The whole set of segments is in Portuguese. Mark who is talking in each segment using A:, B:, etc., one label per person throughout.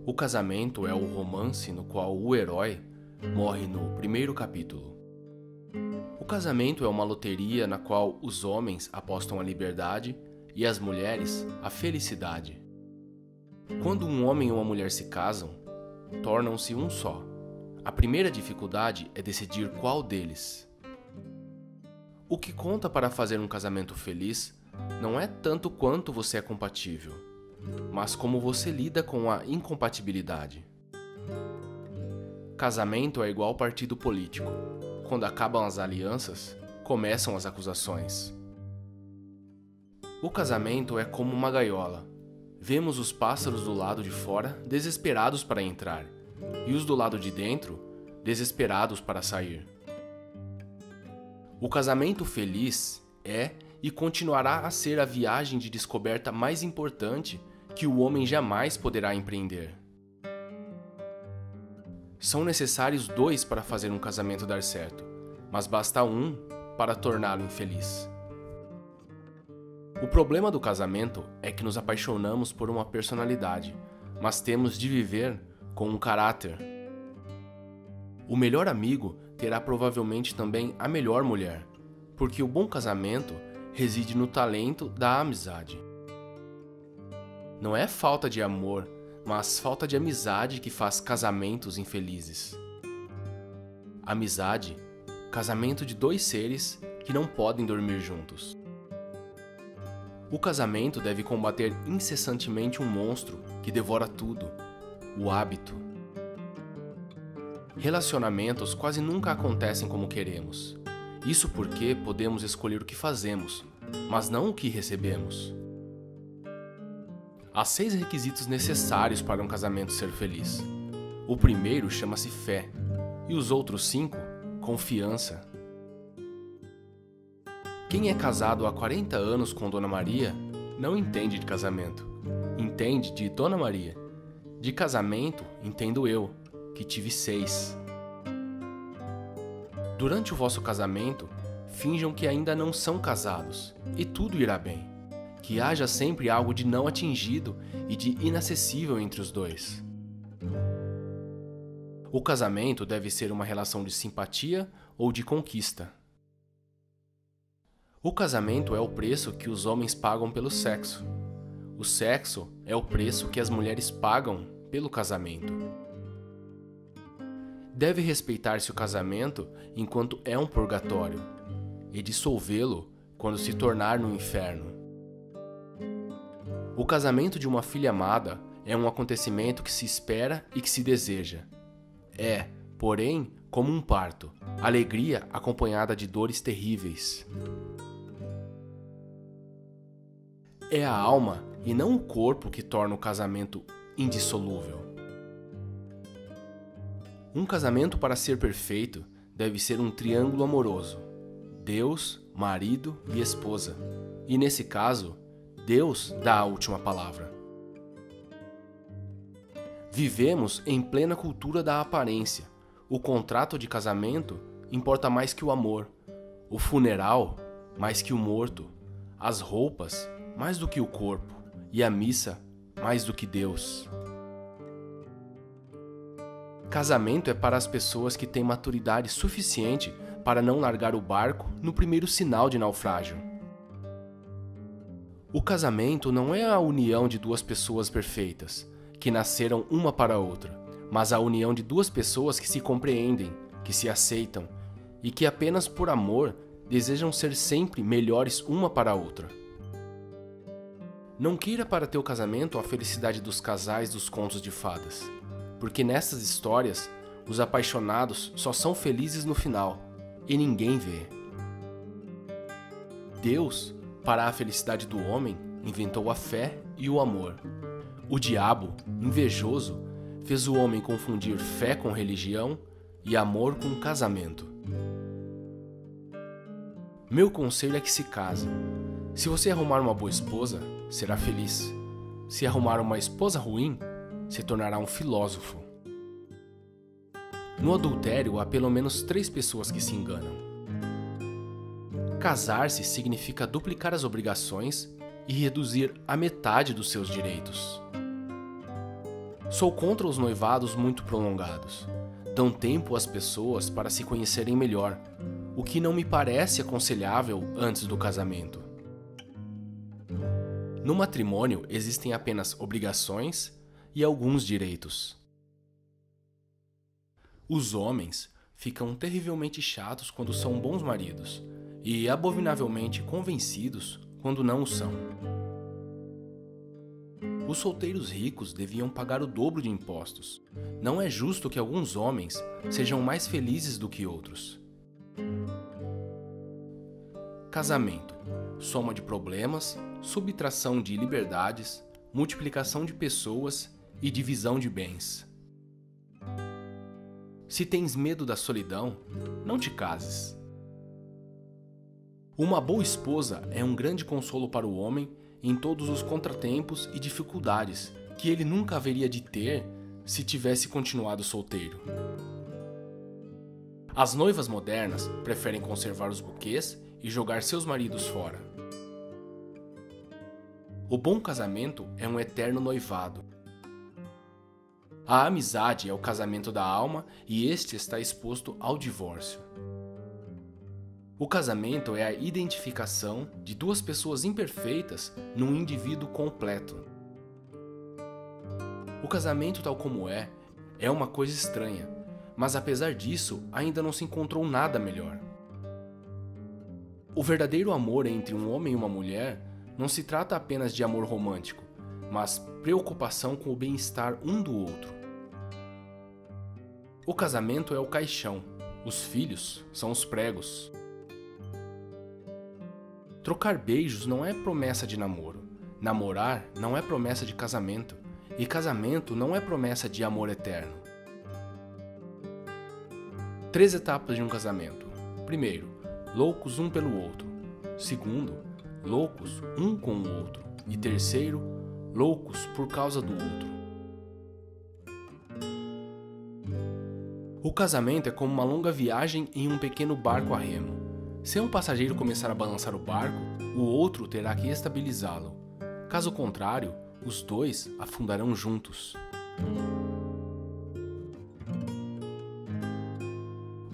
A: O casamento é o romance no qual o herói morre no primeiro capítulo. O casamento é uma loteria na qual os homens apostam a liberdade e as mulheres a felicidade. Quando um homem e uma mulher se casam, tornam-se um só. A primeira dificuldade é decidir qual deles. O que conta para fazer um casamento feliz não é tanto quanto você é compatível, mas como você lida com a incompatibilidade. Casamento é igual partido político. Quando acabam as alianças, começam as acusações. O casamento é como uma gaiola. Vemos os pássaros do lado de fora desesperados para entrar, e os do lado de dentro desesperados para sair. O casamento feliz é e continuará a ser a viagem de descoberta mais importante que o homem jamais poderá empreender. São necessários dois para fazer um casamento dar certo, mas basta um para torná-lo infeliz. O problema do casamento é que nos apaixonamos por uma personalidade, mas temos de viver com um caráter. O melhor amigo terá provavelmente também a melhor mulher, porque o bom casamento reside no talento da amizade. Não é falta de amor, mas falta de amizade que faz casamentos infelizes. Amizade, casamento de dois seres que não podem dormir juntos. O casamento deve combater incessantemente um monstro que devora tudo, o hábito. Relacionamentos quase nunca acontecem como queremos. Isso porque podemos escolher o que fazemos, mas não o que recebemos. Há 6 requisitos necessários para um casamento ser feliz. O primeiro chama-se fé, e os outros 5, confiança. Quem é casado há 40 anos com Dona Maria não entende de casamento. Entende de Dona Maria. De casamento, entendo eu, que tive 6. Durante o vosso casamento, finjam que ainda não são casados, e tudo irá bem. Que haja sempre algo de não atingido e de inacessível entre os dois. O casamento deve ser uma relação de simpatia ou de conquista. O casamento é o preço que os homens pagam pelo sexo. O sexo é o preço que as mulheres pagam pelo casamento. Deve respeitar-se o casamento enquanto é um purgatório, e dissolvê-lo quando se tornar no inferno. O casamento de uma filha amada é um acontecimento que se espera e que se deseja. É, porém, como um parto, alegria acompanhada de dores terríveis. É a alma e não o corpo que torna o casamento indissolúvel. Um casamento, para ser perfeito, deve ser um triângulo amoroso: Deus, marido e esposa. E nesse caso, Deus dá a última palavra. Vivemos em plena cultura da aparência. O contrato de casamento importa mais que o amor, o funeral mais que o morto, as roupas mais do que o corpo e a missa mais do que Deus. Casamento é para as pessoas que têm maturidade suficiente para não largar o barco no primeiro sinal de naufrágio. O casamento não é a união de 2 pessoas perfeitas, que nasceram uma para a outra, mas a união de 2 pessoas que se compreendem, que se aceitam e que apenas por amor desejam ser sempre melhores uma para a outra. Não queira para teu casamento a felicidade dos casais dos contos de fadas, porque nessas histórias os apaixonados só são felizes no final e ninguém vê. Deus, para a felicidade do homem, inventou a fé e o amor. O diabo, invejoso, fez o homem confundir fé com religião e amor com casamento. Meu conselho é que se case. Se você arrumar uma boa esposa, será feliz. Se arrumar uma esposa ruim, se tornará um filósofo. No adultério, há pelo menos 3 pessoas que se enganam. Casar-se significa duplicar as obrigações e reduzir a metade dos seus direitos. Sou contra os noivados muito prolongados. Dão tempo às pessoas para se conhecerem melhor, o que não me parece aconselhável antes do casamento. No matrimônio existem apenas obrigações e alguns direitos. Os homens ficam terrivelmente chatos quando são bons maridos e abominavelmente convencidos quando não o são. Os solteiros ricos deviam pagar o dobro de impostos. Não é justo que alguns homens sejam mais felizes do que outros. Casamento: soma de problemas, subtração de liberdades, multiplicação de pessoas e divisão de bens. Se tens medo da solidão, não te cases. Uma boa esposa é um grande consolo para o homem em todos os contratempos e dificuldades que ele nunca haveria de ter se tivesse continuado solteiro. As noivas modernas preferem conservar os buquês e jogar seus maridos fora. O bom casamento é um eterno noivado. A amizade é o casamento da alma e este está exposto ao divórcio. O casamento é a identificação de duas pessoas imperfeitas num indivíduo completo. O casamento tal como é uma coisa estranha, mas apesar disso ainda não se encontrou nada melhor. O verdadeiro amor entre um homem e uma mulher não se trata apenas de amor romântico, mas preocupação com o bem-estar um do outro. O casamento é o caixão, os filhos são os pregos. Trocar beijos não é promessa de namoro, namorar não é promessa de casamento, e casamento não é promessa de amor eterno. 3 etapas de um casamento. Primeiro, loucos um pelo outro. Segundo, loucos um com o outro. E terceiro, loucos por causa do outro. O casamento é como uma longa viagem em um pequeno barco a remo. Se um passageiro começar a balançar o barco, o outro terá que estabilizá-lo. Caso contrário, os dois afundarão juntos.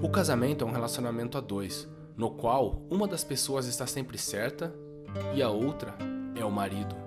A: O casamento é um relacionamento a dois, no qual uma das pessoas está sempre certa e a outra é o marido.